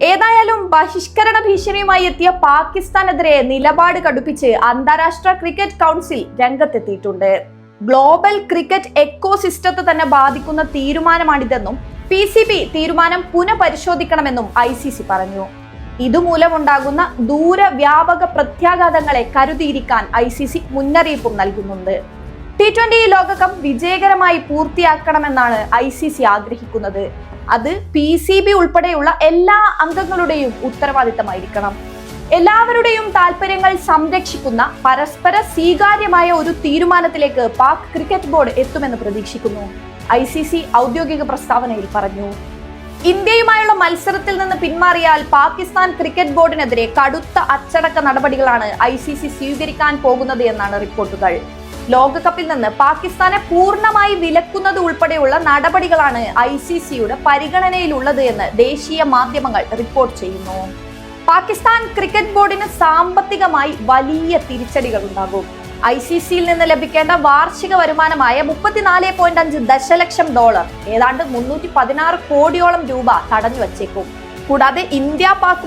ഏതായാലും ബഹിഷ്കരണ ഭീഷണിയുമായി എത്തിയ പാകിസ്ഥാനെതിരെ നിലപാട് കടുപ്പിച്ച് അന്താരാഷ്ട്ര ക്രിക്കറ്റ് കൗൺസിൽ രംഗത്തെത്തിയിട്ടുണ്ട്. ഗ്ലോബൽ ക്രിക്കറ്റ് എക്കോസിസ്റ്റത്തെ തന്നെ ബാധിക്കുന്ന തീരുമാനമാണിതെന്നും PCB തീരുമാനം പുനഃപരിശോധിക്കണമെന്നും ICC പറഞ്ഞു. ഇതുമൂലമുണ്ടാകുന്ന ദൂരവ്യാപക പ്രത്യാഘാതങ്ങളെ കരുതിയിരിക്കാൻ ICC മുന്നറിയിപ്പും നൽകുന്നുണ്ട്. T20 ലോകകപ്പ് വിജയകരമായി പൂർത്തിയാക്കണമെന്നാണ് ICC ആഗ്രഹിക്കുന്നത്. അത് PCB ഉൾപ്പെടെയുള്ള എല്ലാ അംഗങ്ങളുടെയും ഉത്തരവാദിത്തമായിരിക്കണം. എല്ലാവരുടെയും താല്പര്യങ്ങൾ സംരക്ഷിക്കുന്ന പരസ്പര സ്വീകാര്യമായ ഒരു തീരുമാനത്തിലേക്ക് പാക് ക്രിക്കറ്റ് ബോർഡ് എത്തുമെന്ന് പ്രതീക്ഷിക്കുന്നു, ICC ഔദ്യോഗിക പ്രസ്താവനയിൽ പറഞ്ഞു. ഇന്ത്യയുമായുള്ള മത്സരത്തിൽ നിന്ന് പിന്മാറിയാൽ പാകിസ്ഥാൻ ക്രിക്കറ്റ് ബോർഡിനെതിരെ കടുത്ത അച്ചടക്ക നടപടികളാണ് ICC സ്വീകരിക്കാൻ പോകുന്നത് എന്നാണ് റിപ്പോർട്ടുകൾ. ലോകകപ്പിൽ നിന്ന് പാകിസ്ഥാനെ പൂർണ്ണമായി വിലക്കുന്നത് ഉൾപ്പെടെയുള്ള നടപടികളാണ് ICCയുടെ പരിഗണനയിലുള്ളത് എന്ന് ദേശീയ മാധ്യമങ്ങൾ റിപ്പോർട്ട് ചെയ്യുന്നു. പാകിസ്ഥാൻ ക്രിക്കറ്റ് ബോർഡിന് സാമ്പത്തികമായി വലിയ തിരിച്ചടികൾ ഉണ്ടാകും. ICCയിൽ നിന്ന് ലഭിക്കേണ്ട വാർഷിക വരുമാനമായ $34.5 ദശലക്ഷം, ഏതാണ്ട് 316 കോടിയോളം രൂപ തടഞ്ഞു വച്ചേക്കും. കൂടാതെ ഇന്ത്യ പാക്